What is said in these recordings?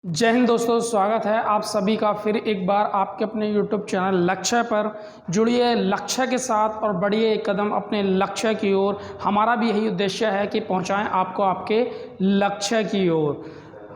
जय हिंद दोस्तों, स्वागत है आप सभी का फिर एक बार आपके अपने YouTube चैनल लक्ष्य पर। जुड़िए लक्ष्य के साथ और बढ़िए एक कदम अपने लक्ष्य की ओर। हमारा भी यही उद्देश्य है कि पहुंचाएं आपको आपके लक्ष्य की ओर।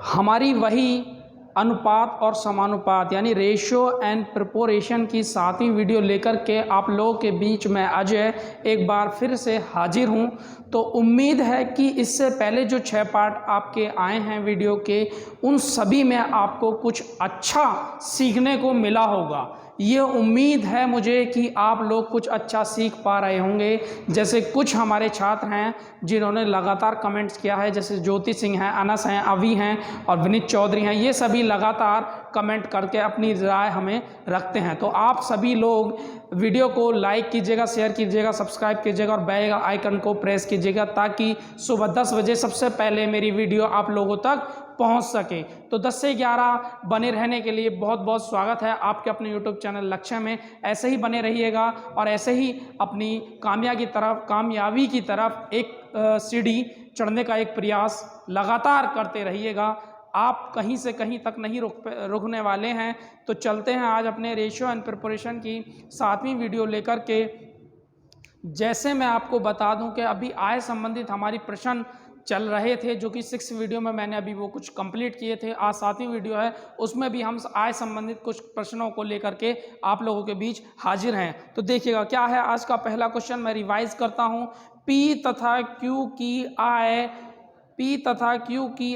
हमारी वही अनुपात और समानुपात यानी रेशियो एंड प्रोपोर्शन की 7वीं वीडियो लेकर के आप लोगों के बीच में अजय एक बार फिर से हाजिर हूं। तो उम्मीद है कि इससे पहले जो 6 पार्ट आपके आए हैं वीडियो के, उन सभी में आपको कुछ अच्छा सीखने को मिला होगा। ये उम्मीद है मुझे कि आप लोग कुछ अच्छा सीख पा रहे होंगे। जैसे कुछ हमारे छात्र हैं जिन्होंने लगातार कमेंट्स किया है, जैसे ज्योति सिंह हैं, अनस हैं, अवी हैं और विनीत चौधरी हैं। ये सभी लगातार कमेंट करके अपनी राय हमें रखते हैं। तो आप सभी लोग वीडियो को लाइक कीजिएगा, शेयर कीजिएगा, सब्सक्राइब कीजिएगा और बेल आइकन को प्रेस कीजिएगा ताकि सुबह 10 बजे सबसे पहले मेरी वीडियो आप लोगों तक पहुंच सके। तो 10 से 11 बने रहने के लिए बहुत बहुत स्वागत है आपके अपने YouTube चैनल लक्ष्य में। ऐसे ही बने रहिएगा और ऐसे ही अपनी कामयाबी की तरफ एक सीढ़ी चढ़ने का एक प्रयास लगातार करते रहिएगा। आप कहीं से कहीं तक नहीं रुकने वाले हैं। तो चलते हैं आज अपने रेशियो एंड प्रोपोर्शन की 7वीं वीडियो लेकर के। जैसे मैं आपको बता दूं कि अभी आय संबंधित हमारी प्रश्न चल रहे थे, जो कि 6 वीडियो में मैंने अभी वो कुछ कंप्लीट किए थे। आज 7वीं वीडियो है, उसमें भी हम आय संबंधित कुछ प्रश्नों को लेकर के आप लोगों के बीच हाजिर हैं। तो देखिएगा क्या है आज का पहला क्वेश्चन। मैं रिवाइज करता हूं। पी तथा क्यू की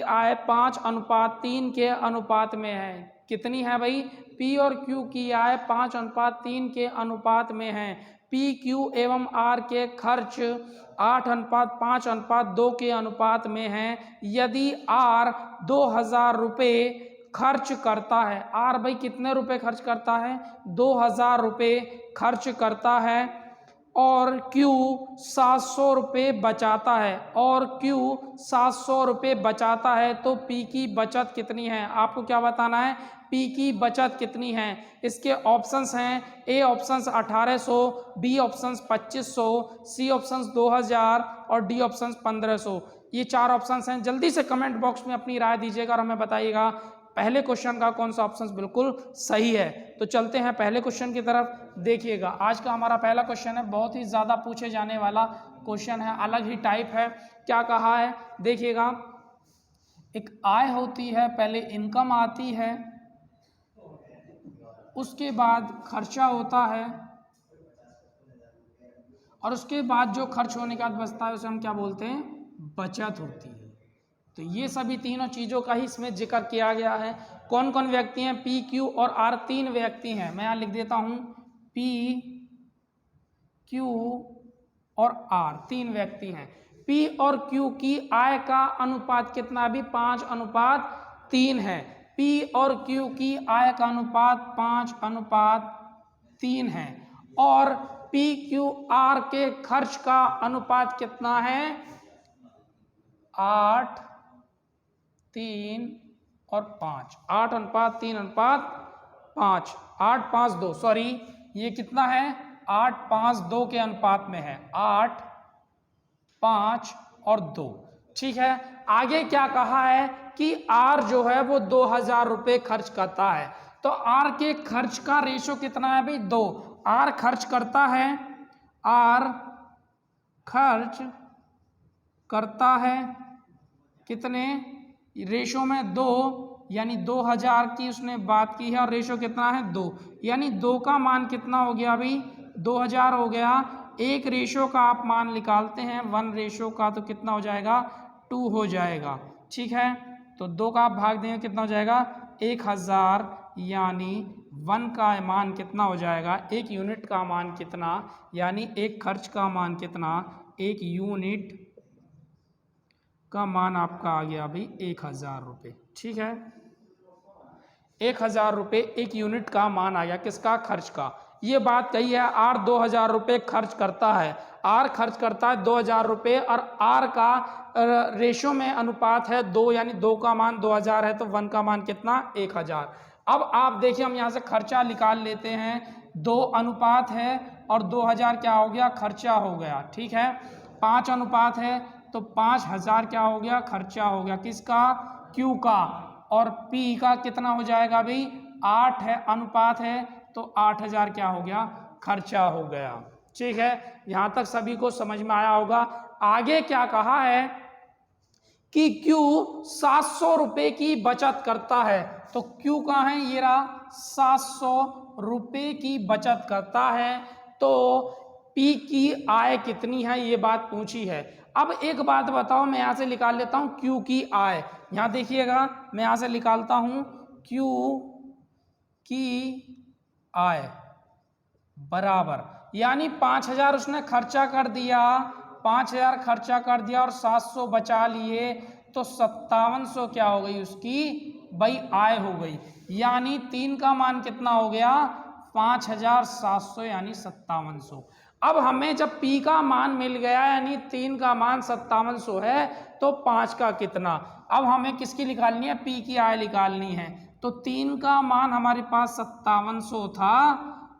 आय 5:3 के अनुपात में है। कितनी है भाई? पी और क्यू की आय 5:3 के अनुपात में है। पी क्यू एवं आर के खर्च 8:5:2 के अनुपात में है। यदि आर 2000 रुपये खर्च करता है, आर भाई कितने रुपए खर्च करता है? 2000 रुपये खर्च करता है और Q 700 रुपये बचाता है, बचाता है, तो P की बचत कितनी है? आपको क्या बताना है? P की बचत कितनी है? इसके ऑप्शंस हैं। ए ऑप्शंस 1800, बी ऑप्शंस 2500, सी ऑप्शंस 2000 और डी ऑप्शंस 1500। ये 4 ऑप्शंस हैं। जल्दी से कमेंट बॉक्स में अपनी राय दीजिएगा और हमें बताइएगा पहले क्वेश्चन का कौन सा ऑप्शन बिल्कुल सही है। तो चलते हैं पहले क्वेश्चन की तरफ। देखिएगा आज का हमारा पहला क्वेश्चन है, बहुत ही ज़्यादा पूछे जाने वाला क्वेश्चन है, अलग ही टाइप है। क्या कहा है देखिएगा, एक आय होती है, पहले इनकम आती है, उसके बाद खर्चा होता है और उसके बाद जो खर्च होने के बाद बचता है उसे हम क्या बोलते हैं? बचत होती है। तो ये सभी तीनों चीज़ों का ही इसमें जिक्र किया गया है। कौन कौन व्यक्ति हैं? पी क्यू और आर, 3 व्यक्ति हैं। मैं यहाँ लिख देता हूँ, पी क्यू और आर 3 व्यक्ति हैं। पी और क्यू की आय का अनुपात कितना? अभी 5:3 है। पी और क्यू की आय का अनुपात 5:3 है और पी क्यू आर के खर्च का अनुपात कितना है? 8, 3 और 5। 8:3:5, 8:5:2, सॉरी ये कितना है? 8:5:2 के अनुपात में है। 8, 5 और 2। ठीक है। आगे क्या कहा है कि आर जो है वो 2000 रुपये खर्च करता है। तो आर के खर्च का रेशो कितना है भाई? 2। आर खर्च करता है कितने रेशो में? 2, यानी 2000 की उसने बात की है और रेशो कितना है? 2, यानी 2 का मान कितना हो गया अभी? 2000 हो गया। एक रेशो का आप मान निकालते हैं 1 रेशो का, तो कितना हो जाएगा? 2 हो जाएगा। ठीक है। तो 2 का आप भाग देंगे कितना हो जाएगा? 1000, यानी 1 का मान कितना हो जाएगा? 1 यूनिट का मान कितना, यानी एक खर्च का मान कितना? 1 यूनिट का मान आपका आ गया अभी 1000 रुपये। ठीक है। 1000 रुपये 1 यूनिट का मान आ गया। किसका? खर्च का। ये बात कही है। आर 2000 रुपये खर्च करता है। आर खर्च करता है 2000 रुपये और आर का रेशो में अनुपात है 2, यानी 2 का मान 2000 है, तो 1 का मान कितना? 1000। अब आप देखिए, हम यहाँ से खर्चा निकाल लेते हैं। 2 अनुपात है और 2000 क्या हो गया? खर्चा हो गया। ठीक है। 5 अनुपात है तो 5000 क्या हो गया? खर्चा हो गया। किसका? क्यू का। और पी का कितना हो जाएगा भाई 8 है, अनुपात है, तो 8000 क्या हो गया, खर्चा हो गया। ठीक है, यहां तक सभी को समझ में आया होगा। आगे क्या कहा है कि Q 700 रुपए की बचत करता है, तो Q कहाँ है, ये रहा, 700 रुपए की बचत करता है, तो P की आय कितनी है, ये बात पूछी है। अब एक बात बताओ, मैं यहां से निकाल लेता हूं Q की आय। यहां देखिएगा, मैं यहां से निकालता हूं Q की आय बराबर, यानी 5000 उसने खर्चा कर दिया, 5000 खर्चा कर दिया और 700 बचा लिए, तो 5700 क्या हो गई उसकी भाई आय हो गई। यानी 3 का मान कितना हो गया, 5700, यानी 5700। अब हमें जब P का मान मिल गया, यानी 3 का मान 5700 है, तो 5 का कितना, अब हमें किसकी निकालनी है, P की आय निकालनी है। तो 3 का मान हमारे पास 5700 था,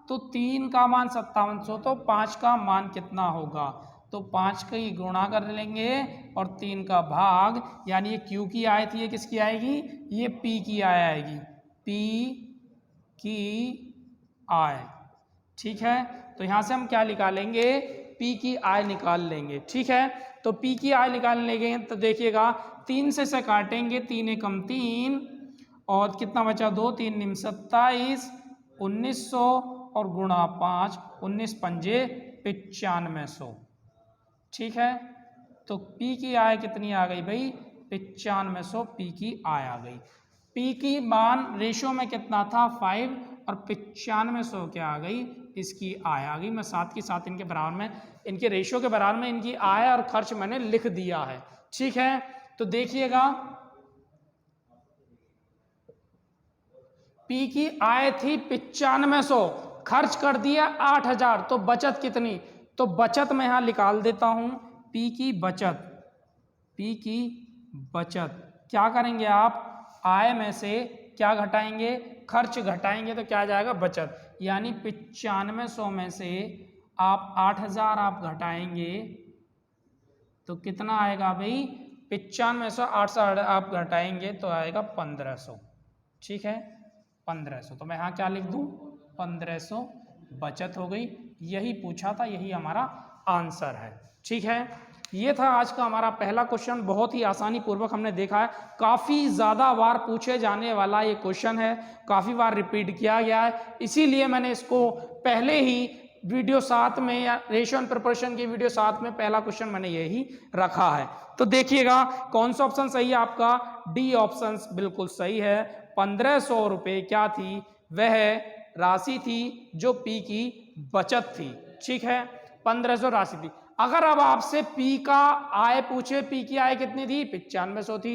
तो 3 का मान 5700, तो 5 का मान कितना होगा, तो 5 का ही गुणा कर लेंगे और 3 का भाग, यानी ये Q की आय थी, ये किसकी आएगी, ये P की आय आएगी, P की आय। ठीक है, तो यहां से हम क्या निकालेंगे, P की आय निकाल लेंगे। ठीक है, तो P की आय निकाल लेंगे, तो देखिएगा 3 से काटेंगे, 3 एकम 3 और कितना बचा, 2 3 निम 27, 1900 और गुणा 5, 19 पंजे 9500। ठीक है, तो P की आय कितनी आ गई भाई, 9500 P की आय आ गई। P की मान रेशो में कितना था 5 और 9500 क्या आ गई, इसकी आय आ गई। मैं साथ के साथ इनके बराबर में, इनके रेशो के बराबर में इनकी आय और खर्च मैंने लिख दिया है। ठीक है, तो देखिएगा P की आय थी 9500, खर्च कर दिया 8000, तो बचत कितनी, तो बचत मैं यहां निकाल देता हूं, P की बचत, P की बचत क्या करेंगे आप, आय में से क्या घटाएंगे, खर्च घटाएंगे, तो क्या जाएगा बचत, यानी 9500 में से आप 8000 आप घटाएंगे, तो कितना आएगा भाई, 9500 800 आप घटाएंगे तो आएगा 1500। ठीक है, 1500, तो मैं यहाँ क्या लिख दूँ, 1500 बचत हो गई। यही पूछा था, यही हमारा आंसर है। ठीक है, ये था आज का हमारा पहला क्वेश्चन, बहुत ही आसानी पूर्वक हमने देखा है। काफ़ी ज़्यादा बार पूछे जाने वाला ये क्वेश्चन है, काफ़ी बार रिपीट किया गया है, इसीलिए मैंने इसको पहले ही वीडियो साथ में, या रेशियो एंड प्रोपोर्शन की वीडियो साथ में पहला क्वेश्चन मैंने यही रखा है। तो देखिएगा कौन सा ऑप्शन सही है आपका, डी ऑप्शन बिल्कुल सही है। 1500 रुपये क्या थी, वह राशि थी जो P की बचत थी। ठीक है, 1500 राशि थी। अगर अब आपसे P का आय पूछे, P की आय कितनी थी, 9500 थी,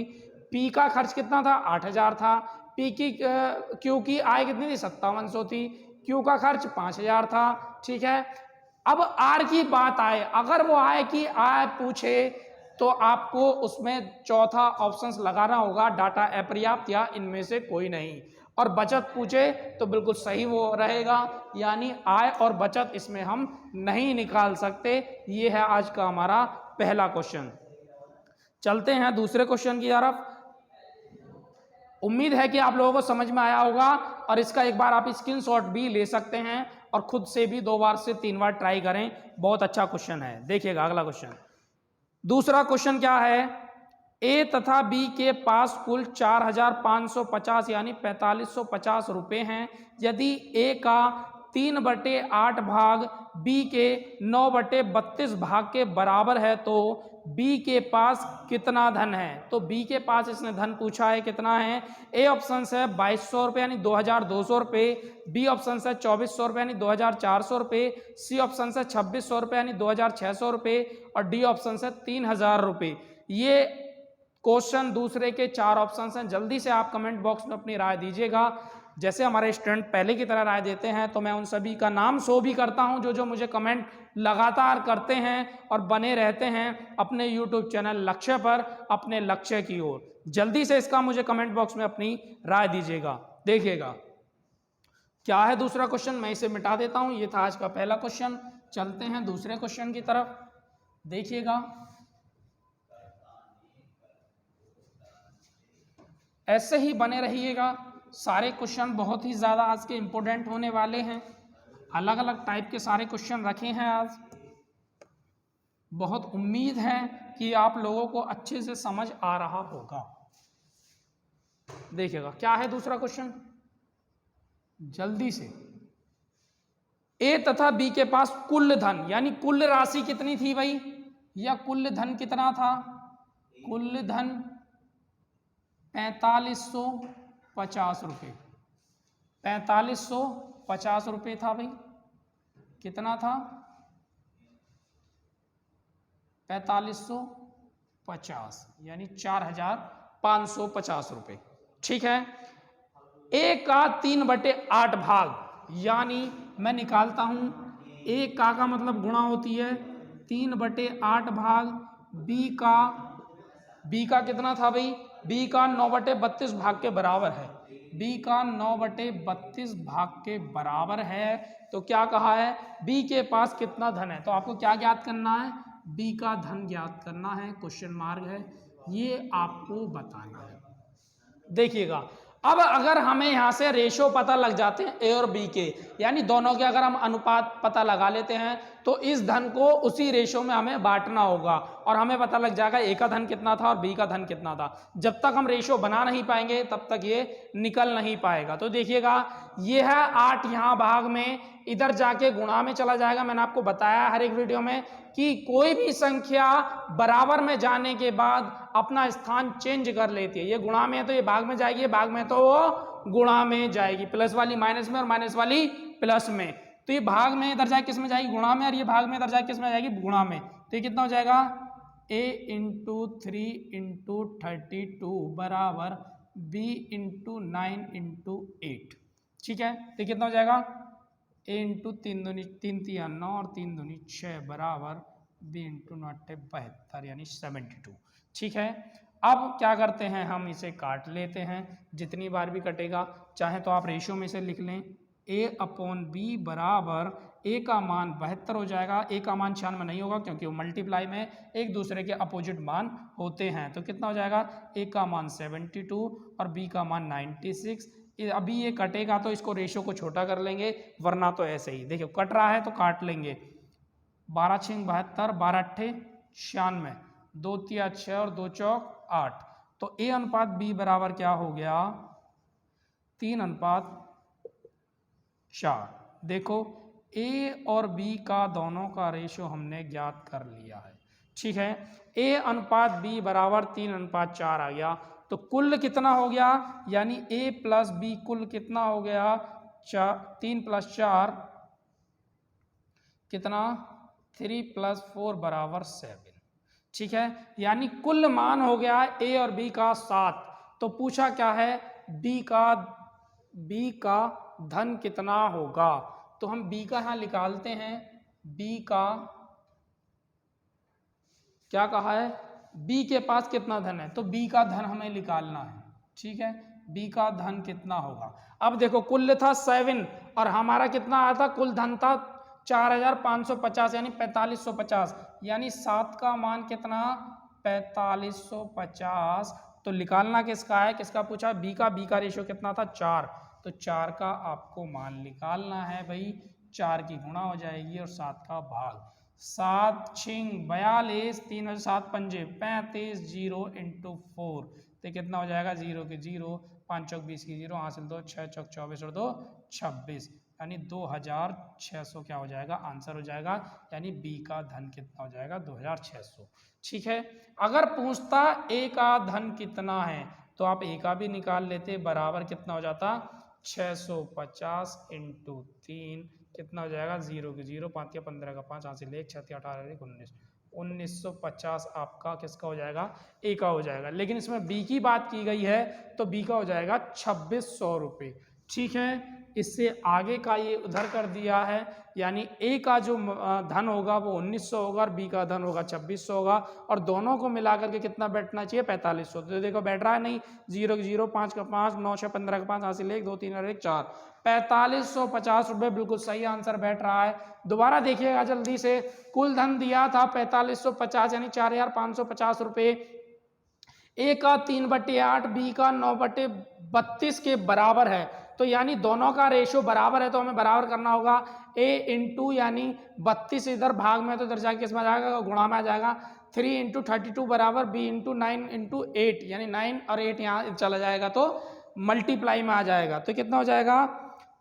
P का खर्च कितना था, 8000 था, P की Q की आय कितनी थी, 5700 थी, Q का खर्च 5000 था। ठीक है, अब R की बात आए, अगर वो आय की आय पूछे तो आपको उसमें चौथा ऑप्शंस लगाना होगा, डाटा अपर्याप्त या इनमें से कोई नहीं। और बचत पूछे तो बिल्कुल सही वो रहेगा, यानी आय और बचत इसमें हम नहीं निकाल सकते। ये है आज का हमारा पहला क्वेश्चन। चलते हैं दूसरे क्वेश्चन की तरफ। उम्मीद है कि आप लोगों को समझ में आया होगा, और इसका एक बार आप स्क्रीनशॉट भी ले सकते हैं और खुद से भी 2 बार से 3 बार ट्राई करें। बहुत अच्छा क्वेश्चन है। देखिएगा अगला क्वेश्चन, दूसरा क्वेश्चन क्या है, ए तथा बी के पास कुल 4550 यानी 4550 रुपए हैं। यदि ए का 3/8 भाग बी के 9/32 भाग के बराबर है, तो बी के पास कितना धन है। तो बी के पास इसने धन पूछा है, कितना है। ए ऑप्शन है 2200 रुपये यानी 2200 रुपये, बी ऑप्शन है 2400 रुपये यानी 2400 रुपये, सी ऑप्शन है 2600 रुपये यानी 2600 रुपये, और डी ऑप्शन है 3000 रुपये। ये क्वेश्चन दूसरे के 4 ऑप्शन हैं। जल्दी से आप कमेंट बॉक्स में अपनी राय दीजिएगा। जैसे हमारे स्टूडेंट पहले की तरह राय देते हैं, तो मैं उन सभी का नाम शो भी करता हूं जो जो मुझे कमेंट लगातार करते हैं और बने रहते हैं अपने यूट्यूब चैनल लक्ष्य पर, अपने लक्ष्य की ओर। जल्दी से इसका मुझे कमेंट बॉक्स में अपनी राय दीजिएगा। देखिएगा क्या है दूसरा क्वेश्चन, मैं इसे मिटा देता हूं। ये था आज का पहला क्वेश्चन। चलते हैं दूसरे क्वेश्चन की तरफ। देखिएगा, ऐसे ही बने रहिएगा। सारे क्वेश्चन बहुत ही ज़्यादा आज के इम्पोर्टेंट होने वाले हैं। अलग अलग टाइप के सारे क्वेश्चन रखे हैं आज। बहुत उम्मीद है कि आप लोगों को अच्छे से समझ आ रहा होगा। देखिएगा क्या है दूसरा क्वेश्चन, जल्दी से। ए तथा बी के पास कुल धन यानी कुल राशि कितनी थी भाई, या कुल धन कितना था? कुल धन 4550 रुपये। 4550 रुपये था भाई। कितना था? 4550 यानी 4550 रुपये। ठीक है। एक का 3/8 भाग, यानी मैं निकालता हूं, एक का मतलब गुणा होती है 3/8 भाग। बी का कितना था भाई? बी का 9/32 भाग के बराबर है। बी का 9/32 भाग के बराबर है। तो क्या कहा है? बी के पास कितना धन है? तो आपको क्या ज्ञात करना है? बी का धन ज्ञात करना है। क्वेश्चन मार्क है, ये आपको बताना है। देखिएगा, अब अगर हमें यहाँ से रेशो पता लग जाते हैं ए और बी के, यानी दोनों के अगर हम अनुपात पता लगा लेते हैं, तो इस धन को उसी रेशो में हमें बांटना होगा और हमें पता लग जाएगा ए का धन कितना था और बी का धन कितना था। जब तक हम रेशो बना नहीं पाएंगे तब तक ये निकल नहीं पाएगा। तो देखिएगा, ये है 8 यहाँ भाग में, इधर जाके गुणा में चला जाएगा। मैंने आपको बताया हर एक वीडियो में कि कोई भी संख्या बराबर में जाने के बाद अपना स्थान चेंज कर लेती है। ये गुणा में है तो ये भाग में जाएगी, भाग में तो वो गुणा में जाएगी। प्लस वाली माइनस में और माइनस वाली प्लस में। तो ये भाग में इधर जाए किस में जाएगी? गुणा में। और ये भाग में इधर जाए किस में जाएगी? गुणा में। तो ये कितना हो जाएगा? a × 3 × 32 बराबर b × 9 × 8। ठीक है। तो कितना हो जाएगा? a × 3 दूनी 3 तिया 9 और 3 दूनी 6 बराबर b × 9 72 यानी 72। ठीक है। अब क्या करते हैं, हम इसे काट लेते हैं। जितनी बार भी कटेगा, चाहे तो आप रेशियो में से लिख लें, a/b बराबर a का मान 72 हो जाएगा। a का मान 96 नहीं होगा क्योंकि वो मल्टीप्लाई में एक दूसरे के अपोजिट मान होते हैं। तो कितना हो जाएगा? a का मान 72 और b का मान 96। अभी ये कटेगा तो इसको रेशियो को छोटा कर लेंगे, वरना तो ऐसे ही। देखिए कट रहा है तो काट लेंगे। 12 × 6 = 72, 12 × 8 = 96, 2 तिया 6 और 2 चौक 8। तो a अनुपात b बराबर क्या हो गया? 3:4। देखो a और b का दोनों का रेशियो हमने ज्ञात कर लिया है। ठीक है। a अनुपात b बराबर 3:4 आ गया। तो कुल कितना हो गया? यानी a + b कुल कितना हो गया? 3 + 4 कितना? 3 + 4 बराबर 7। ठीक है। यानी कुल मान हो गया a और b का 7। तो पूछा क्या है? b का धन कितना होगा? तो हम b का यहां निकालते हैं। b का क्या कहा है? b के पास कितना धन है, तो b का धन हमें निकालना है। ठीक है। b का धन कितना होगा? अब देखो कुल था 7 और हमारा कितना आया था? कुल धन था 4550 यानी 4550, यानी 7 का मान कितना? 4550। तो निकालना किसका है? किसका पूछा? b का। b का रेशियो कितना था? 4। तो 4 का आपको मान निकालना है भाई। 4 की गुणा हो जाएगी और 7 का भाग। 7 × 42, 3 और 7 पंजे 35, 0 × 4। तो कितना हो जाएगा? 0 के 0, 5 चौक 20 की 0, हासिल 2, 6 चौक 24 और 2 26, यानी 2600 क्या हो जाएगा? आंसर हो जाएगा। यानी बी का धन कितना हो जाएगा? 2600। ठीक है। अगर पूछता ए का धन कितना है, तो आप ए का भी निकाल लेते, बराबर कितना हो जाता? 650 × 3 कितना हो जाएगा? 0 के 0, 5 या 15 का 5, हासिल 1, 6 18 19, 1950 आपका किसका हो जाएगा? ए का हो जाएगा। लेकिन इसमें बी की बात की गई है तो बी का हो जाएगा 2600 रुपये। ठीक है। इससे आगे का ये उधर कर दिया है, यानी ए का जो धन होगा वो 1900 होगा और बी का धन होगा 2600 होगा, और दोनों को मिलाकर के कितना बैठना चाहिए? 4500। तो देखो बैठ रहा है नहीं, 0 के 0, 5 का 5, 9 6 15 का 5, हासिल 1, 2 3 और 1 4, 4550 रुपये बिल्कुल सही आंसर बैठ रहा है। दोबारा देखिएगा जल्दी से, कुल धन दिया था 4550 यानी 4550 रुपये। ए का 3/8 बी का 9/32 के बराबर है। तो यानी दोनों का रेशो बराबर है, तो हमें बराबर करना होगा ए इंटू यानी 32 इधर भाग में, तो इधर जाके किस में आ जाएगा, गुणा में आ जाएगा। 3 इंटू 32 बराबर बी इंटू 9 इंटू 8, यानी 9 और 8 यहाँ चला जाएगा तो मल्टीप्लाई में आ जाएगा। तो कितना हो जाएगा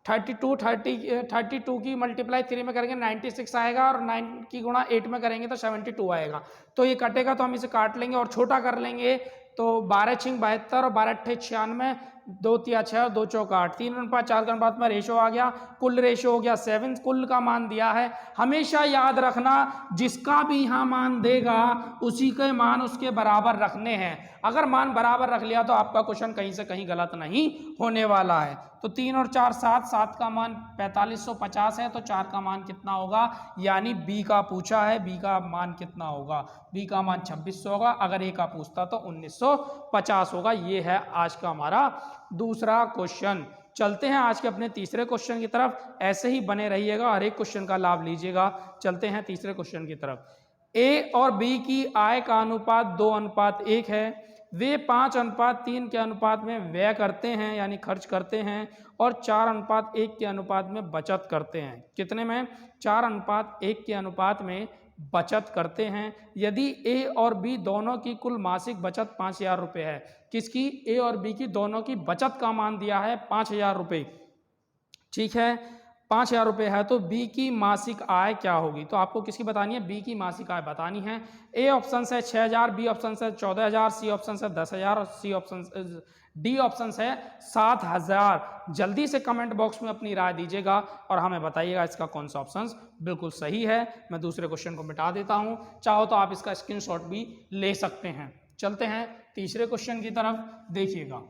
32 की मल्टीप्लाई 3 में करेंगे 96 आएगा, और 9 की गुणा 8 में करेंगे तो 72 आएगा। तो ये कटेगा तो हम इसे काट लेंगे और छोटा कर लेंगे। तो 12 छिंग 72 और 12 अट्ठे 96, 2 तिया 6 और 2 चौका 8, 3 अनुपात 4 के अनुपात में रेशो आ गया। कुल रेशो हो गया 7, कुल का मान दिया है। हमेशा याद रखना जिसका भी यहाँ मान देगा उसी के मान उसके बराबर रखने हैं। अगर मान बराबर रख लिया तो आपका क्वेश्चन कहीं से कहीं गलत नहीं होने वाला है। तो 3 और 4 7, 7 का मान 4550 है, तो 4 का मान कितना होगा, यानी बी का पूछा है, बी का मान कितना होगा, बी का मान 2600 होगा। अगर ए का पूछता तो 1950 होगा। ये है आज का हमारा दूसरा क्वेश्चन। चलते हैं आज के अपने तीसरे क्वेश्चन की तरफ। ऐसे ही बने रहिएगा, हर एक क्वेश्चन का लाभ लीजिएगा। चलते हैं तीसरे क्वेश्चन की तरफ। ए और बी की आय का अनुपात 2:1 है। वे 5:3 के अनुपात में व्यय करते हैं, यानी खर्च करते हैं, और 4:1 के अनुपात में बचत करते हैं। कितने में, 4:1 के अनुपात में बचत करते हैं। यदि ए और बी दोनों की कुल मासिक बचत 5000 रुपये है। किसकी, ए और बी की दोनों की बचत का मान दिया है 5000 रुपये। ठीक है, 5000 रुपये है, तो बी की मासिक आय क्या होगी। तो आपको किसकी बतानी है, बी की मासिक आय बतानी है। ए ऑप्शन से 6000, बी ऑप्शन से 14000, सी ऑप्शन से 10000 और सी ऑप्शन डी ऑप्शन से 7000। जल्दी से कमेंट बॉक्स में अपनी राय दीजिएगा और हमें बताइएगा इसका कौन सा ऑप्शन बिल्कुल सही है। मैं दूसरे क्वेश्चन को मिटा देता हूं, चाहो तो आप इसका स्क्रीनशॉट भी ले सकते हैं। चलते हैं तीसरे क्वेश्चन की तरफ, देखिएगा।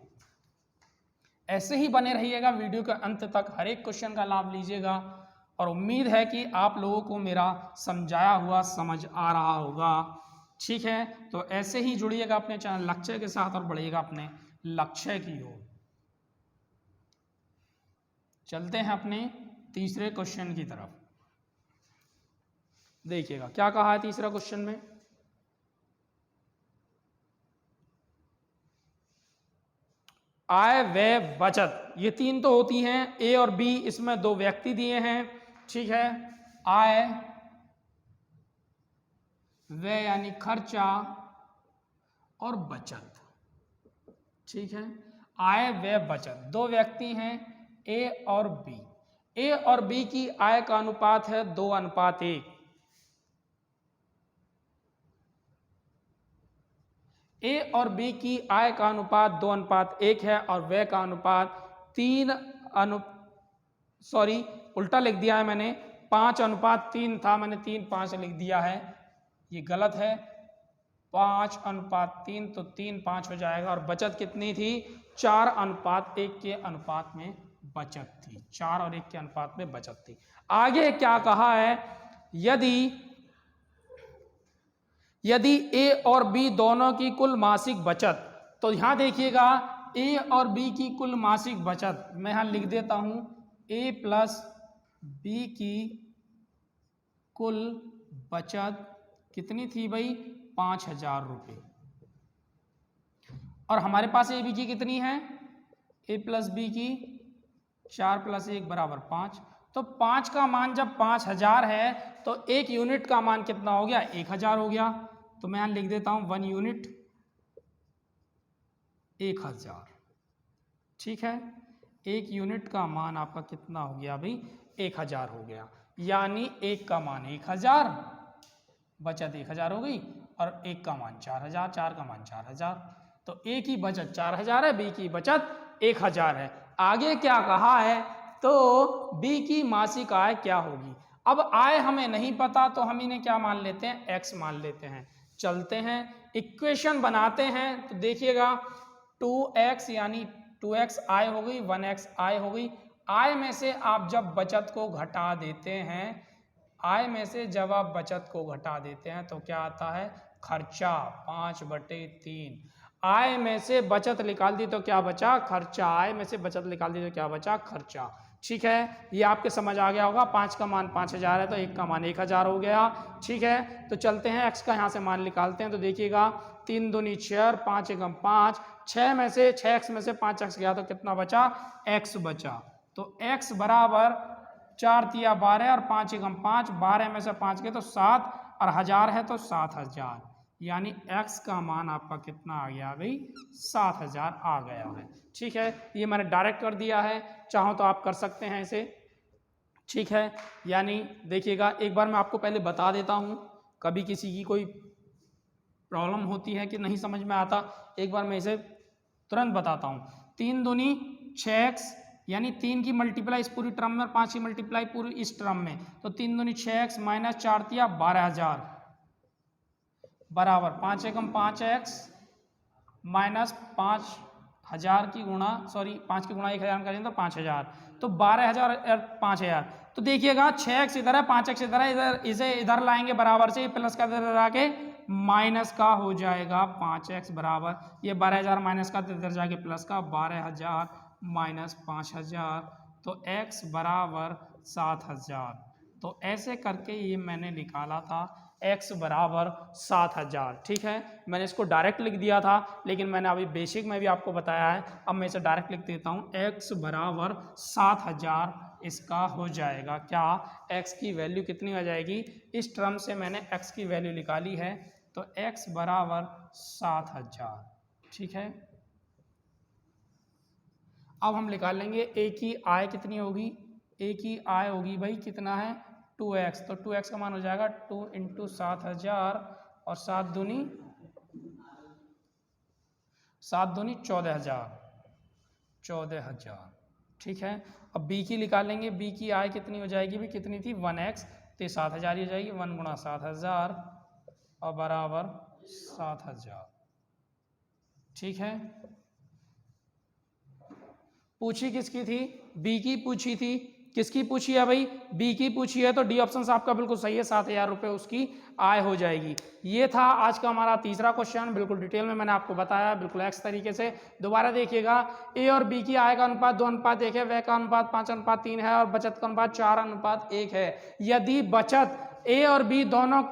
ऐसे ही बने रहिएगा वीडियो के अंत तक, हर एक क्वेश्चन का लाभ लीजिएगा, और उम्मीद है कि आप लोगों को मेरा समझाया हुआ समझ आ रहा होगा। ठीक है, तो ऐसे ही जुड़िएगा अपने चैनल लक्ष्य के साथ और बढ़िएगा अपने लक्ष्य की ओर। चलते हैं अपने तीसरे क्वेश्चन की तरफ। देखिएगा क्या कहा है तीसरा क्वेश्चन में। आय, व्यय, बचत, ये तीन तो होती हैं। ए और बी, इसमें दो व्यक्ति दिए हैं। ठीक है, आय, व्यय यानी खर्चा, और बचत। ठीक है, आय, व्यय, बचत, दो व्यक्ति हैं ए और बी। ए और बी की आय का अनुपात है 2:1। ए और बी की आय का अनुपात 2:1 है, और व्यय का अनुपात उल्टा लिख दिया है मैंने, 5:3 था, मैंने 3:5 लिख दिया है, ये गलत है। 5:3, तो 3:5 हो जाएगा। और बचत कितनी थी, 4:1 के अनुपात में बचत थी, 4 और 1 के अनुपात में बचत थी। आगे क्या कहा है, यदि ए और बी दोनों की कुल मासिक बचत, तो यहां देखिएगा ए और बी की कुल मासिक बचत, मैं यहां लिख देता हूं, ए प्लस बी की कुल बचत कितनी थी भाई, 5000 रुपये। और हमारे पास ए बी की कितनी है, ए प्लस बी की 4 + 1 = 5। तो 5 का मान जब 5000 है तो 1 यूनिट का मान कितना हो गया, 1000 हो गया। तो मैं यहां लिख देता हूं 1 यूनिट 1000। ठीक है, 1 यूनिट का मान आपका कितना हो गया भाई, 1000 हो गया। यानी 1 का मान 1000, बचत 1000 हो गई, और 1 का मान 4000, 4 का मान 4000। तो ए की बचत 4000 है, बी की बचत 1000 है। आगे क्या कहा है, तो बी की मासिक आय क्या होगी। अब आय हमें नहीं पता, तो हम इन्हें क्या मान लेते हैं, एक्स मान लेते हैं। चलते हैं इक्वेशन बनाते हैं। तो देखिएगा 2x यानी 2x आय हो गई, 1x आय हो गई। आय में से आप जब बचत को घटा देते हैं, आय में से जब आप बचत को घटा देते हैं तो क्या आता है, खर्चा 5/3। आय में से बचत निकाल दी तो क्या बचा? खर्चा। आय में से बचत निकाल दी तो क्या बचा? खर्चा। ठीक है, ये आपके समझ आ गया होगा। 5 का मान 5000 है तो 1 का मान 1000 हो गया। ठीक है, तो चलते हैं x का यहाँ से मान निकालते हैं। तो देखिएगा 3 दूनी 6, 5 एकम 5, 6 में से 6x में से 5x गया तो कितना बचा? x बचा। तो x बराबर 4 तिया 12 और 5 एकम 5, 12 में से 5 गए तो 7 और 1000 है तो 7000, यानी x का मान आपका कितना आ गया भाई? 7000 आ गया है। ठीक है, ये मैंने डायरेक्ट कर दिया है, चाहो तो आप कर सकते हैं इसे। ठीक है, यानी देखिएगा एक बार मैं आपको पहले बता देता हूँ, कभी किसी की कोई प्रॉब्लम होती है कि नहीं समझ में आता, एक बार मैं इसे तुरंत बताता हूँ। 3 दूनी 6x, यानी 3 की मल्टीप्लाई इस पूरी टर्म में और 5 की मल्टीप्लाई पूरी इस टर्म में, तो 3 दूनी 6x माइनस 4 तिया 12000 बराबर 5 एकम 5x माइनस 5000 की गुणा 5 की गुणा 1000 करेंगे तो 5000, तो 12000 और 5000। तो देखिएगा 6x इधर है, 5x इधर है, इधर इसे इधर लाएंगे बराबर से, प्लस का इधर आके माइनस का हो जाएगा 5x बराबर, ये 12000 माइनस का तो इधर जाके प्लस का 12000 माइनस 5000, तो x बराबर 7000। तो ऐसे करके ये मैंने निकाला था x बराबर 7000। ठीक है, मैंने इसको डायरेक्ट लिख दिया था, लेकिन मैंने अभी बेसिक में भी आपको बताया है, अब मैं इसे डायरेक्ट लिख देता हूँ। x बराबर 7000 इसका हो जाएगा क्या? x की वैल्यू कितनी हो जाएगी? इस टर्म से मैंने x की वैल्यू निकाली है, तो x बराबर 7000। ठीक है, अब हम निकाल लेंगे a की आय कितनी होगी। a की आय होगी भाई कितना है? 2x, तो 2x का मान हो जाएगा 2 इंटू 7000 और 7 दूनी 14000, 14000। ठीक है, अब b की निकालेंगे। b की आय कितनी हो जाएगी भी? कितनी थी? 1x, तो 7000 ही हो जाएगी। 1 गुणा 7000 और बराबर 7000। ठीक है, पूछी किसकी थी? बी की पूछी थी। किसकी पूछी है भाई? बी की पूछी है, तो डी ऑप्शन आपका बिल्कुल सही है, 7000 रुपये उसकी आय हो जाएगी। ये था आज का हमारा तीसरा क्वेश्चन, बिल्कुल डिटेल में मैंने आपको बताया, बिल्कुल एक्स तरीके से। दोबारा देखिएगा, ए और बी की आय का अनुपात 2:1 है, व्यय का अनुपात 5:3 है और बचत का अनुपात 4:1 है। यदि बचत ए और बी दोनों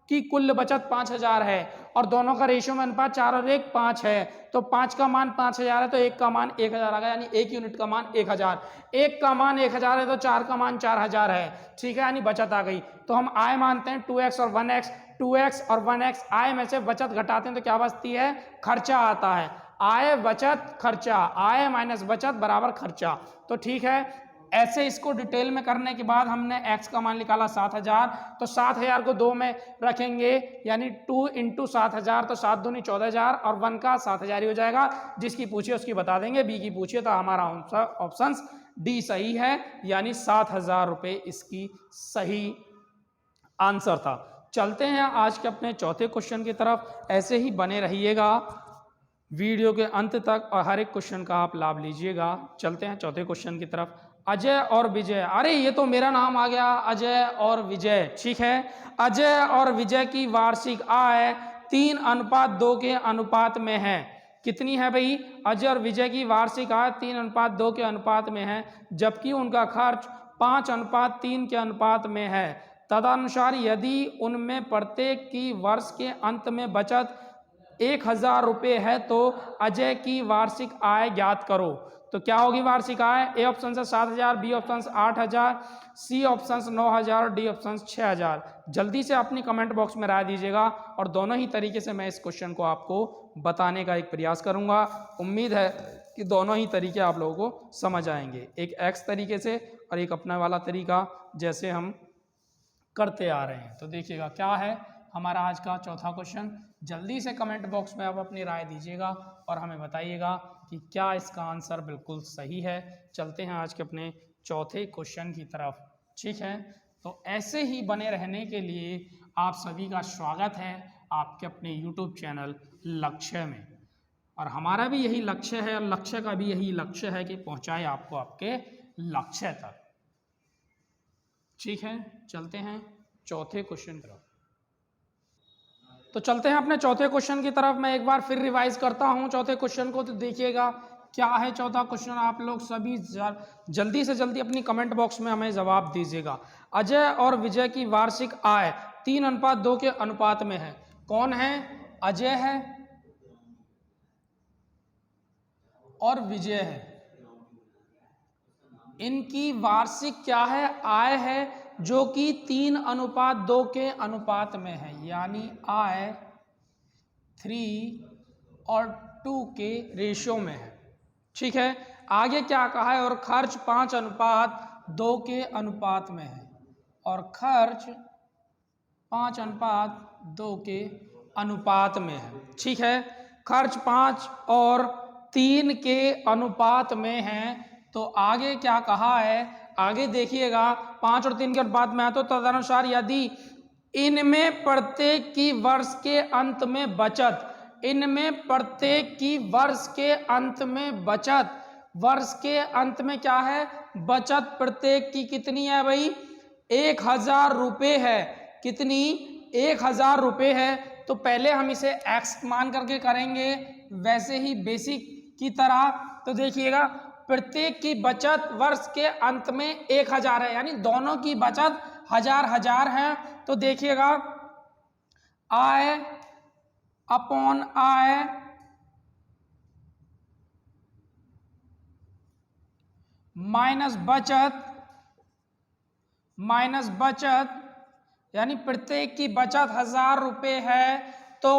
की कुल बचत 5000 है और दोनों का रेशियो में अनुपात 4 और 1 5 है, तो 5 का मान 5000 है तो 1 का मान 1000 आ गया, यानी 1 यूनिट का मान 1000। 1 का मान 1000 है तो 4 का मान 4000 है। ठीक है, यानी बचत आ गई। तो हम आय मानते हैं 2x और 1x, 2x और 1x, आय में से बचत घटाते हैं तो क्या बचती है? खर्चा आता है। आय बचत खर्चा, आय माइनस बचत बराबर खर्चा। तो ठीक है, ऐसे इसको डिटेल में करने के बाद हमने x का मान निकाला 7000, तो 7000 को 2 में रखेंगे, यानी 2 इंटू 7000, तो 7 दूनी 14000 और 1 का 7000 ही हो जाएगा। जिसकी पूछिए उसकी बता देंगे, बी की पूछिए तो हमारा ऑप्शन डी सही है, यानी 7000 रुपये इसकी सही आंसर था। चलते हैं आज के अपने चौथे क्वेश्चन की तरफ। ऐसे ही बने रहिएगा वीडियो के अंत तक और हर एक क्वेश्चन का आप लाभ लीजिएगा। चलते हैं चौथे क्वेश्चन की तरफ। अजय और विजय, अरे ये तो मेरा नाम आ गया, अजय और विजय। ठीक है, अजय और विजय की वार्षिक आय 3:2 के अनुपात में है। कितनी है भाई? अजय और विजय की वार्षिक आय 3:2 के अनुपात में है, जबकि उनका खर्च 5:3 के अनुपात में है। तदनुसार यदि उनमें प्रत्येक की वर्ष के अंत में बचत 1000 रुपये है तो अजय की वार्षिक आय ज्ञात करो। तो क्या होगी वार्षिक आय? ए ऑप्शन से 7000, बी ऑप्शन से 8000, सी ऑप्शन से 9000 और डी ऑप्शन से 6000। जल्दी से अपनी कमेंट बॉक्स में राय दीजिएगा और दोनों ही तरीके से मैं इस क्वेश्चन को आपको बताने का एक प्रयास करूंगा। उम्मीद है कि दोनों ही तरीके आप लोगों को समझ आएंगे, एक एक्स तरीके से और एक अपना वाला तरीका जैसे हम करते आ रहे हैं। तो देखिएगा क्या है हमारा आज का चौथा क्वेश्चन। जल्दी से कमेंट बॉक्स में आप अपनी राय दीजिएगा और हमें बताइएगा कि क्या इसका आंसर बिल्कुल सही है। चलते हैं आज के अपने चौथे क्वेश्चन की तरफ। ठीक है, तो ऐसे ही बने रहने के लिए आप सभी का स्वागत है आपके अपने YouTube चैनल लक्ष्य में। और हमारा भी यही लक्ष्य है और लक्ष्य का भी यही लक्ष्य है कि पहुंचाए आपको आपके लक्ष्य तक। ठीक है, चलते हैं चौथे क्वेश्चन की तरफ। तो चलते हैं अपने चौथे क्वेश्चन की तरफ। मैं एक बार फिर रिवाइज करता हूं चौथे क्वेश्चन को, तो देखिएगा क्या है चौथा क्वेश्चन। आप लोग सभी जल्दी से जल्दी अपनी कमेंट बॉक्स में हमें जवाब दीजिएगा। अजय और विजय की वार्षिक आय 3:2 के अनुपात में है। कौन है? अजय है और विजय है। इनकी वार्षिक क्या है? आय है, जो कि 3:2 के अनुपात में है, यानी आय 3 और 2 के रेशियो में है। ठीक है, आगे क्या कहा है? और खर्च 5:2 के अनुपात में है, और खर्च 5:2 के अनुपात में है। ठीक है, खर्च 5 और 3 के अनुपात में है। तो आगे क्या कहा है? आगे देखिएगा 5 और 3 के अनुपात में है, तो तदनुसार यदि इनमें प्रत्येक की वर्ष के अंत में बचत, इनमें प्रत्येक की वर्ष के अंत में बचत, वर्ष के अंत में क्या है? बचत प्रत्येक की कितनी है भाई? 1000 रुपये है। कितनी? 1000 रुपये है। तो पहले हम इसे x मान करके करेंगे, वैसे ही बेसिक की तरह। तो देखिएगा प्रत्येक की बचत वर्ष के अंत में 1000 है, यानी दोनों की बचत 1000 है। तो देखिएगा आय अपॉन आय माइनस बचत, यानी प्रत्येक की बचत 1000 रुपये है। तो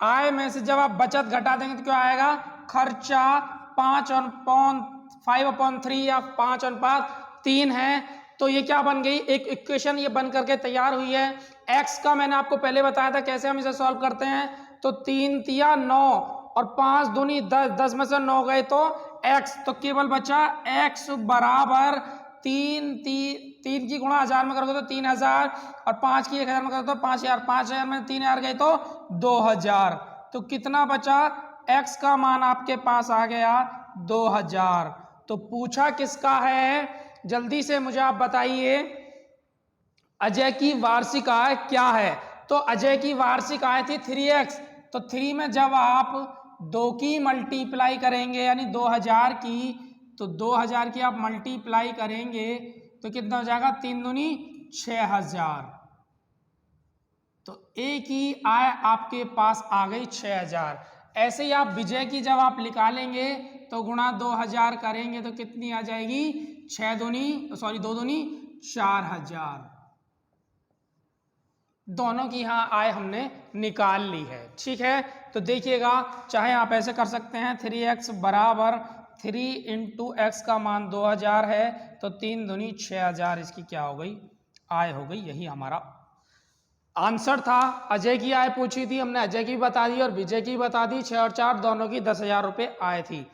आय में से जब आप बचत घटा देंगे तो क्या आएगा? खर्चा 5/3 या 5:3 है। तो ये क्या बन गई? एक इक्वेशन ये बन करके तैयार हुई है। x का मैंने आपको पहले बताया था कैसे हम इसे सॉल्व करते हैं। तो 3 तिया 9 और 5 दूनी 10, 10 में से 9 गए तो x, तो केवल बचा x बराबर 3 की गुणा 1000 में करोगे तो 3000, और 5 की 1000 में करोगे तो 5000, 5000 में 3000 गए तो 2000। तो कितना बचा? x का मान आपके पास आ गया 2000। तो पूछा किसका है? जल्दी से मुझे आप बताइए, अजय की वार्षिक आय क्या है? तो अजय की वार्षिक आय थी 3x। तो 3 में जब आप 2 की मल्टीप्लाई करेंगे, यानी 2000 की, तो 2000 की आप मल्टीप्लाई करेंगे तो कितना हो जाएगा? 3 दूनी 6000। तो ए की आय आपके पास आ गई 6000। ऐसे ही आप विजय की जब आप निकालेंगे तो गुणा 2000 करेंगे तो कितनी आ जाएगी? 2 दूनी 4000। दोनों की यहाँ आय हमने निकाल ली है। ठीक है, तो देखिएगा चाहे आप ऐसे कर सकते हैं, 3x बराबर 3 × x का मान 2000 है, तो 3 दूनी 6000 इसकी क्या हो गई? आय हो गई। यही हमारा आंसर था। अजय की आय पूछी थी हमने, अजय की बता दी और विजय की बता दी। 6 और 4 दोनों की 10,000 रुपये आय थी।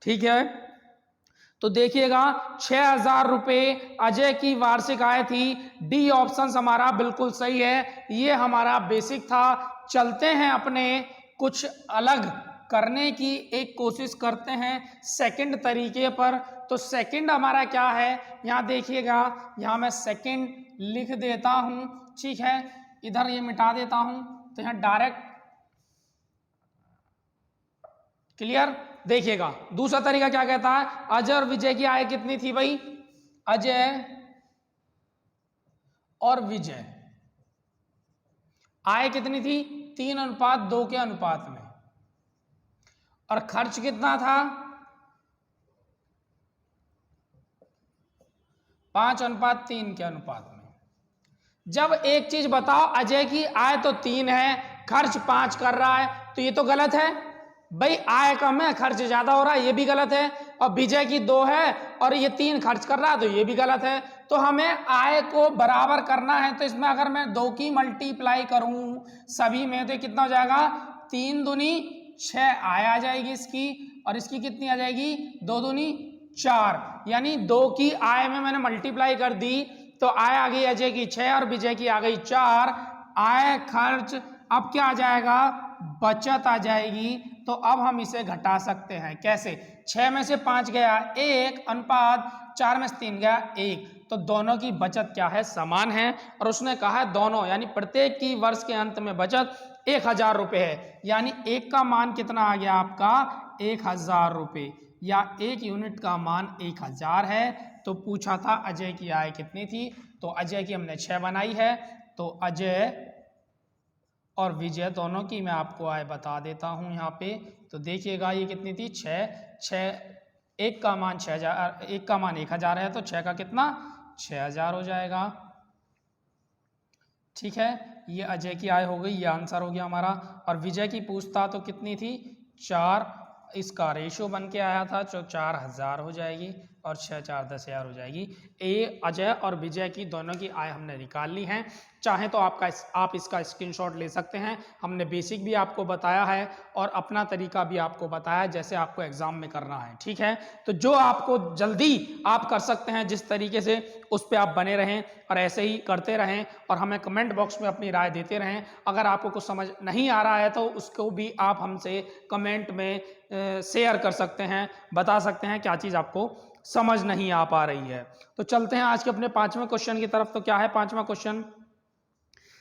ठीक है, तो देखिएगा 6000 रुपये अजय की वार्षिक आय थी। डी ऑप्शन हमारा बिल्कुल सही है। ये हमारा बेसिक था। चलते हैं अपने कुछ अलग करने की एक कोशिश करते हैं सेकंड तरीके पर। तो सेकंड हमारा क्या है? यहाँ देखिएगा, यहाँ मैं सेकंड लिख देता हूँ। ठीक है, इधर ये मिटा देता हूँ, तो यहाँ डायरेक्ट क्लियर। देखिएगा दूसरा तरीका क्या कहता है? अजय और विजय की आय कितनी थी भाई? अजय और विजय आय कितनी थी? 3:2 के अनुपात में। और खर्च कितना था? 5:3 के अनुपात में। जब एक चीज बताओ, अजय की आय तो 3 है, खर्च 5 कर रहा है, तो ये तो गलत है भाई। आय कम है, खर्च ज्यादा हो रहा है, ये भी गलत है। और विजय की 2 है और ये 3 खर्च कर रहा है, तो ये भी गलत है। तो हमें आय को बराबर करना है। तो इसमें अगर मैं 2 की मल्टीप्लाई करूं सभी में, तो कितना हो जाएगा? 3 दूनी 6 आय आ जाएगी इसकी, और इसकी कितनी आ जाएगी? 2 दूनी 4, यानी 2 की आय में मैंने मल्टीप्लाई कर दी, तो आय आ गई अजय की 6 और विजय की आ गई 4। आय खर्च अब क्या आ जाएगा? बचत आ जाएगी। तो अब हम इसे घटा सकते हैं। कैसे? 6 में से 5 गया 1 अनुपात 4 में से 3 गया 1। तो दोनों की बचत क्या है? समान है। और उसने कहा है दोनों यानी प्रत्येक की वर्ष के अंत में बचत 1000 रुपये है। यानी एक का मान कितना आ गया आपका? 1000 रुपये, या 1 यूनिट का मान 1000 है। तो पूछा था अजय की आय कितनी थी, तो अजय की हमने 6 बनाई है। तो अजय और विजय दोनों की मैं आपको आय बता देता हूं यहाँ पे। तो देखिएगा ये कितनी थी? 6। एक का मान 6000, एक का मान 1000 है, तो 6 का कितना? 6000 हो जाएगा। ठीक है, ये अजय की आय हो गई, ये आंसर हो गया हमारा। और विजय की पूछता तो कितनी थी? 4। इसका रेशो बन के आया था, जो 4000 हो जाएगी, और 6 4 10,000 हो जाएगी। ए अजय और विजय की दोनों की आय हमने निकाल ली है। चाहे तो आप इसका स्क्रीनशॉट ले सकते हैं। हमने बेसिक भी आपको बताया है और अपना तरीका भी आपको बताया है, जैसे आपको एग्जाम में करना है। ठीक है, तो जो आपको जल्दी आप कर सकते हैं जिस तरीके से, उस पर आप बने रहें और ऐसे ही करते रहें, और हमें कमेंट बॉक्स में अपनी राय देते रहें। अगर आपको कुछ समझ नहीं आ रहा है तो उसको भी आप हमसे कमेंट में शेयर कर सकते हैं, बता सकते हैं क्या चीज़ आपको समझ नहीं आ पा रही है। तो चलते हैं आज के अपने 5वें क्वेश्चन की तरफ। तो क्या है 5वां क्वेश्चन?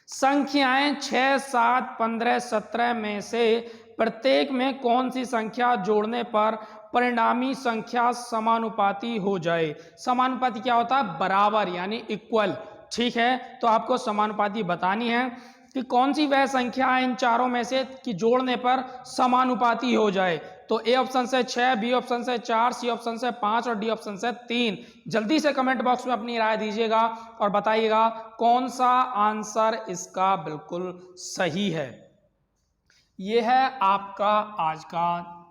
संख्याएं 6, 7, 15, 17 में से प्रत्येक में कौन सी संख्या जोड़ने पर परिणामी संख्या समानुपाती हो जाए? समानुपाती क्या होता है? बराबर, यानी इक्वल। ठीक है, तो आपको समानुपाती बतानी है कि कौन सी वह संख्या है इन चारों में से कि जोड़ने पर समानुपाती हो जाए। तो ए ऑप्शन से 6, बी ऑप्शन से 4, सी ऑप्शन से 5 और डी ऑप्शन से 3। जल्दी से कमेंट बॉक्स में अपनी राय दीजिएगा और बताइएगा कौन सा आंसर इसका बिल्कुल सही है। यह है आपका आज का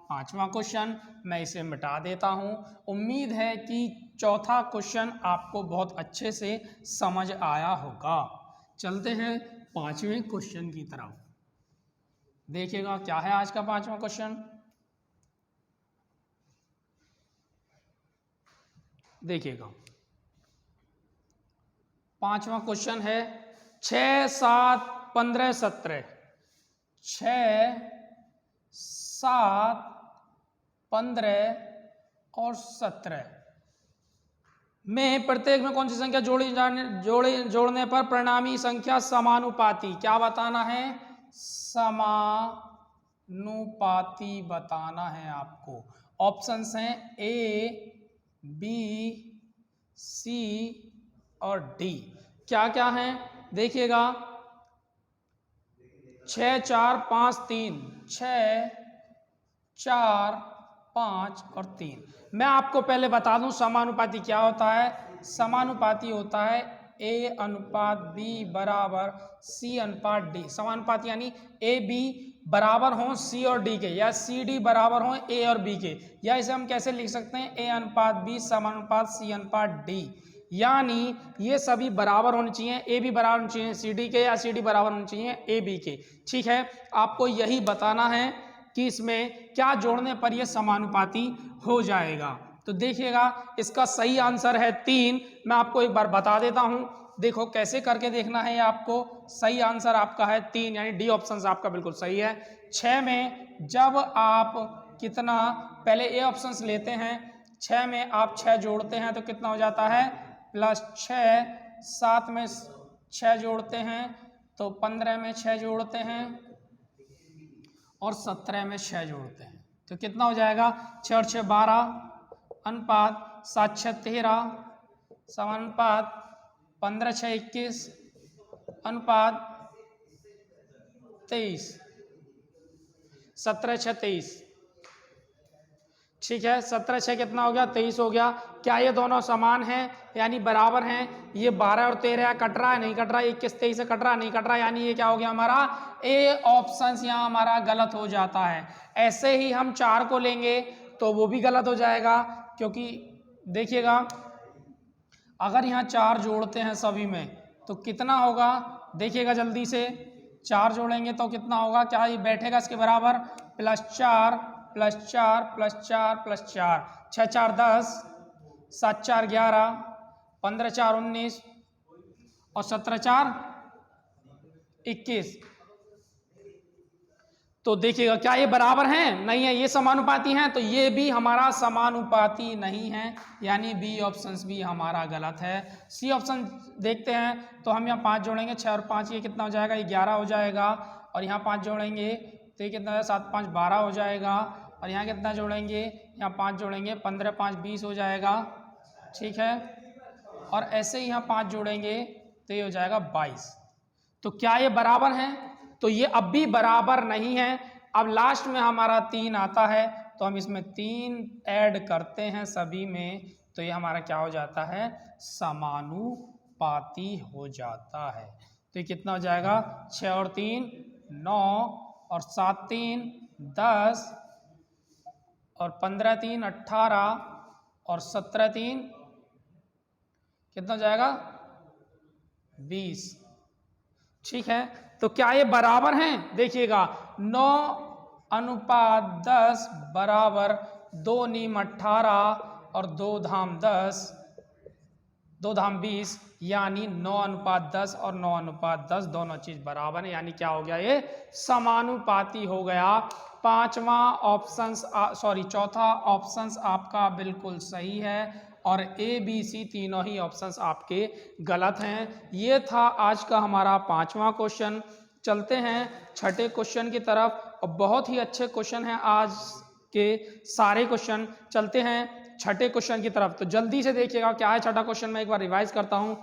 5वां क्वेश्चन। मैं इसे मिटा देता हूं। उम्मीद है कि चौथा क्वेश्चन आपको बहुत अच्छे से समझ आया होगा। चलते हैं 5वें क्वेश्चन की तरफ। देखिएगा क्या है आज का 5वां क्वेश्चन। देखिएगा 5वां क्वेश्चन है 6, 7, 15, 17। 6, 7, 15 और 17 में प्रत्येक में कौन सी संख्या जोड़ने पर परिणामी संख्या समानुपाती, क्या बताना है? समानुपाती बताना है आपको। ऑप्शंस हैं ए, बी, सी और डी। क्या क्या है देखिएगा? 6, 4, 5, 3। 6, 4, 5 और 3। मैं आपको पहले बता दूं समानुपाती क्या होता है। समानुपाती होता है ए अनुपात बी बराबर सी अनुपात डी। समानुपाती यानी ए बी बराबर हों सी और डी के, या सी डी बराबर हों ए और बी के। या इसे हम कैसे लिख सकते हैं? ए अनुपात बी समानुपात सी अनुपात डी। यानी ये सभी बराबर होने चाहिए, ए बी बराबर होने चाहिए सी डी के, या सी डी बराबर होने चाहिए ए बी के। ठीक है, आपको यही बताना है कि इसमें क्या जोड़ने पर यह समानुपाती हो जाएगा। तो देखिएगा इसका सही आंसर है 3। मैं आपको एक बार बता देता हूं, देखो कैसे करके देखना है आपको। सही आंसर आपका है 3, यानी डी ऑप्शन आपका बिल्कुल सही है। 6 में जब आप कितना, पहले ए ऑप्शन लेते हैं, 6 में आप 6 जोड़ते हैं तो कितना हो जाता है? +6। 7 में 6 जोड़ते हैं तो 15 में 6 जोड़ते हैं और 17 में 6 जोड़ते हैं तो कितना हो जाएगा? 6 और 6 12 अनुपात 7 6 13 समानुपात 15 6 21 अनुपात 23 17 6 23। ठीक है, 17 6 कितना हो गया? 23 हो गया। क्या ये दोनों समान हैं यानी बराबर हैं? ये 12 और 13 कट रहा है? नहीं कट रहा। 21 23 से कट रहा? नहीं कट रहा। यानी ये क्या हो गया हमारा? ए ऑप्शन यहाँ हमारा गलत हो जाता है। ऐसे ही हम 4 को लेंगे तो वो भी गलत हो जाएगा, क्योंकि देखिएगा अगर यहाँ 4 जोड़ते हैं सभी में तो कितना होगा? देखिएगा जल्दी से, 4 जोड़ेंगे तो कितना होगा? क्या ये बैठेगा इसके बराबर? +4 +4 +4 +4 6 4 10 7 4 11 15 4 19 और 17 4 21। तो देखिएगा क्या ये बराबर हैं? नहीं है। ये समानुपाती हैं, तो ये भी हमारा समानुपाती नहीं है, यानी बी ऑप्शन भी हमारा गलत है। सी ऑप्शन देखते हैं, तो हम यहाँ 5 जोड़ेंगे, 6 और 5 ये कितना हो जाएगा, ये 11 हो जाएगा। और यहाँ 5 जोड़ेंगे तो ये कितना है, 7 5 12 हो जाएगा। और यहाँ कितना जोड़ेंगे, यहाँ 5 जोड़ेंगे, 15 5 20 हो जाएगा, ठीक है। और ऐसे ही यहाँ 5 जोड़ेंगे तो ये हो जाएगा 22। तो क्या ये बराबर हैं? तो ये अब भी बराबर नहीं है। अब लास्ट में हमारा 3 आता है, तो हम इसमें 3 ऐड करते हैं सभी में, तो ये हमारा क्या हो जाता है, समानुपाती हो जाता है। तो ये कितना हो जाएगा, 6 और 3 9 और 7 3 10 और 15 3 18 और 17 3 कितना हो जाएगा, 20। ठीक है, तो क्या ये बराबर हैं? देखिएगा 9:10 बराबर 2 नीम 18 और 2 धाम 10, 2 धाम 20, यानी 9:10 और 9:10 दोनों चीज बराबर है, यानी क्या हो गया, ये समानुपाती हो गया। चौथा ऑप्शंस आपका बिल्कुल सही है और ए बी सी तीनों ही ऑप्शंस आपके गलत हैं। ये था आज का हमारा 5वां क्वेश्चन। चलते हैं छठे क्वेश्चन की तरफ, और बहुत ही अच्छे क्वेश्चन हैं आज के सारे क्वेश्चन। चलते हैं छठे क्वेश्चन की तरफ, तो जल्दी से देखिएगा क्या है छठा क्वेश्चन। मैं एक बार रिवाइज करता हूं।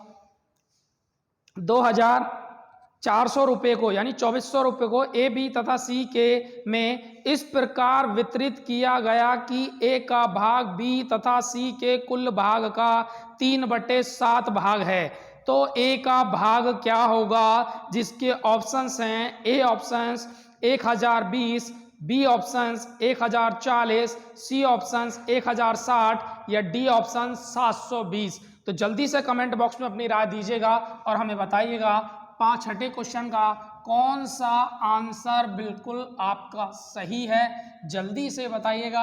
2400 रुपए को यानी 2400 रुपए को ए बी तथा सी के में इस प्रकार वितरित किया गया कि ए का भाग बी तथा सी के कुल भाग का 3/7 भाग है। तो ए का भाग क्या होगा, जिसके ऑप्शंस हैं, ए ऑप्शंस 1020, बी ऑप्शंस 1040, सी ऑप्शंस 1060 या डी ऑप्शन 720। तो जल्दी से कमेंट बॉक्स में अपनी राय दीजिएगा और हमें बताइएगा छठे क्वेश्चन का कौन सा आंसर बिल्कुल आपका सही है। जल्दी से बताइएगा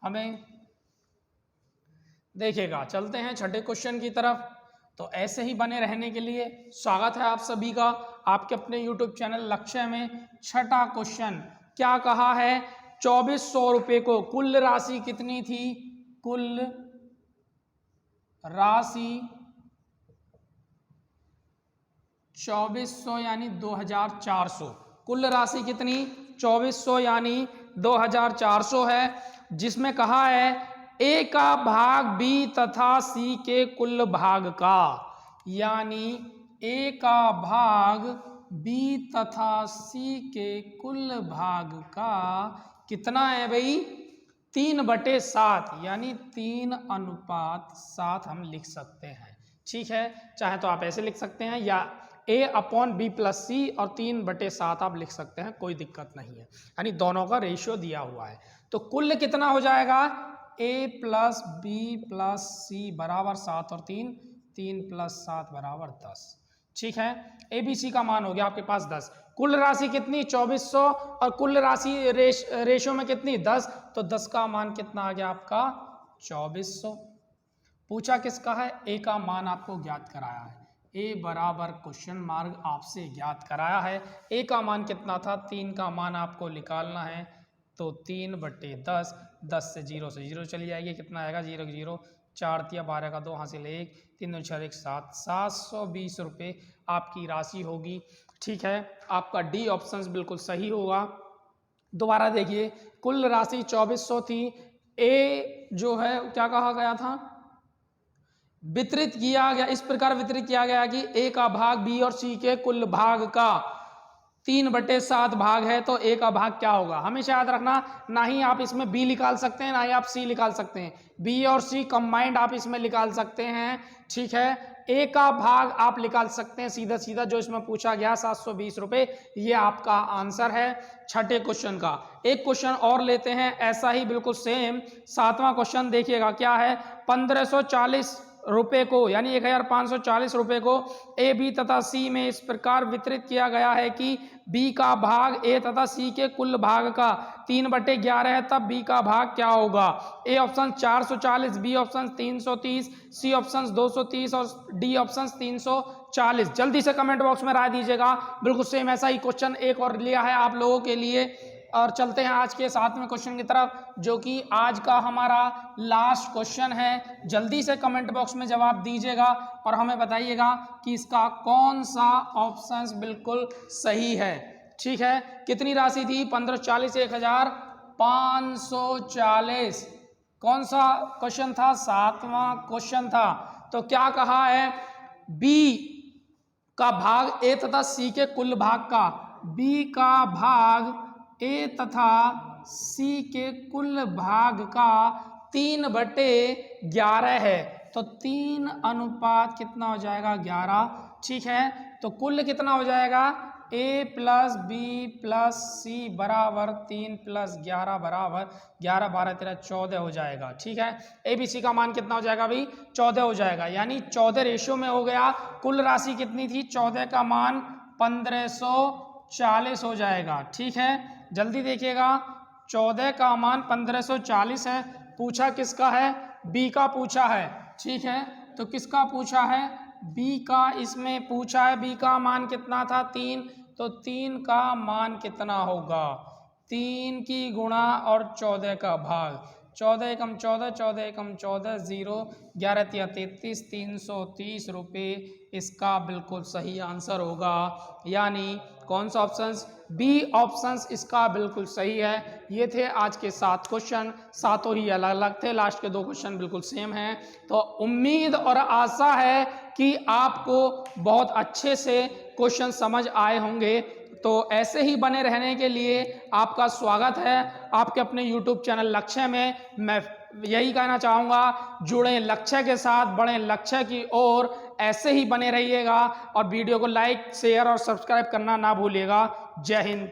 हमें। देखिएगा चलते हैं छठे क्वेश्चन की तरफ। तो ऐसे ही बने रहने के लिए स्वागत है आप सभी का आपके अपने YouTube चैनल लक्ष्य में। छठा क्वेश्चन क्या कहा है, 2400 रुपए को कुल राशि कितनी थी, कुल राशि 2400 यानी 2400, कुल राशि कितनी 2400 यानी 2400 है, जिसमें कहा है ए का भाग बी तथा सी के कुल भाग का, यानी ए का भाग बी तथा सी के कुल भाग का कितना है भाई, 3/7 यानी 3:7 हम लिख सकते हैं। ठीक है, चाहे तो आप ऐसे लिख सकते हैं या A/B+C और 3/7 आप लिख सकते हैं, कोई दिक्कत नहीं है, यानी दोनों का रेशियो दिया हुआ है। तो कुल कितना हो जाएगा, A+B+C बराबर 7 और 3, 3+7 बराबर 10। ठीक है, ABC का मान हो गया आपके पास 10। कुल राशि कितनी 2400 और कुल राशि रेशियो में कितनी 10, तो 10 का मान कितना आ गया आपका 2400। पूछा किसका है, ए का मान आपको ज्ञात कराया है। ए बराबर क्वेश्चन मार्क आपसे ज्ञात कराया है। ए का मान कितना था, 3 का मान आपको निकालना है, तो 3/10, 10 से 0 चली जाएगी, कितना आएगा 0 0, 4 × 12 का 2 हासिल 1, 3 2 6 1 7, 720 रुपये आपकी राशि होगी। ठीक है, आपका डी ऑप्शन बिल्कुल सही होगा। दोबारा देखिए, कुल राशि 2400 थी, ए जो है क्या कहा गया था, वितरित किया गया, इस प्रकार वितरित किया गया कि ए का भाग बी और सी के कुल भाग का 3/7 भाग है, तो ए का भाग क्या होगा, हमेशा याद रखना, ना ही आप इसमें बी निकाल सकते हैं ना ही आप सी निकाल सकते हैं, बी और सी कंबाइंड आप इसमें निकाल सकते हैं। ठीक है, ए का भाग आप निकाल सकते हैं सीधा सीधा, जो इसमें पूछा गया 720 रुपये, ये आपका आंसर है छठे क्वेश्चन का। एक क्वेश्चन और लेते हैं ऐसा ही बिल्कुल सेम, 7वां क्वेश्चन देखिएगा क्या है, 1540 रुपए को यानी 1540 रुपए को ए बी तथा सी में इस प्रकार वितरित किया गया है कि बी का भाग ए तथा सी के कुल भाग का 3/11 है, तब बी का भाग क्या होगा। A option 440, B option 330, C option 230 और डी ऑप्शन 340। जल्दी से कमेंट बॉक्स में राय दीजिएगा। बिल्कुल सेम ऐसा ही क्वेश्चन एक और लिया है आप लोगों के लिए, और चलते हैं आज के 7वें क्वेश्चन की तरफ, जो कि आज का हमारा लास्ट क्वेश्चन है। जल्दी से कमेंट बॉक्स में जवाब दीजिएगा और हमें बताइएगा कि इसका कौन सा ऑप्शन बिल्कुल सही है। ठीक है, कितनी राशि थी? 1540 1540। कौन सा क्वेश्चन था? 7वां क्वेश्चन था। तो क्या कहा है? बी का भाग ए तथा सी के कुल भाग का, बी का भाग ए तथा सी के कुल भाग का 3/11 है। तो 3 अनुपात कितना हो जाएगा? 11। ठीक है, तो कुल कितना हो जाएगा? ए प्लस बी प्लस सी बराबर 3 प्लस 11 बराबर 11, 12, 13, 14 हो जाएगा। ठीक है, ए बी सी का मान कितना हो जाएगा भाई? 14 हो जाएगा, यानी 14 रेशियो में हो गया। कुल राशि कितनी थी? 14 का मान 1540 हो जाएगा। ठीक है, जल्दी देखिएगा, 14 का मान 1540 है। पूछा किसका है? बी का पूछा है। ठीक है, तो किसका पूछा है? बी का इसमें पूछा है। बी का मान कितना था? 3। तो 3 का मान कितना होगा? 3 की गुणा और 14 का भाग। 14 एकम 14, 14 एकम 14, 0, 11 तिया 33, 330 रुपये इसका बिल्कुल सही आंसर होगा। यानी कौन सा ऑप्शन? बी ऑप्शन इसका बिल्कुल सही है। ये थे आज के 7 क्वेश्चन, सातों ही अलग अलग थे, लास्ट के 2 क्वेश्चन बिल्कुल सेम हैं। तो उम्मीद और आशा है कि आपको बहुत अच्छे से क्वेश्चन समझ आए होंगे। तो ऐसे ही बने रहने के लिए आपका स्वागत है आपके अपने YouTube चैनल लक्ष्य में। मैं यही कहना चाहूँगा, जुड़ें लक्ष्य के साथ, बढ़ें लक्ष्य की ओर। ऐसे ही बने रहिएगा और वीडियो को लाइक, शेयर और सब्सक्राइब करना ना भूलिएगा। जय हिंद।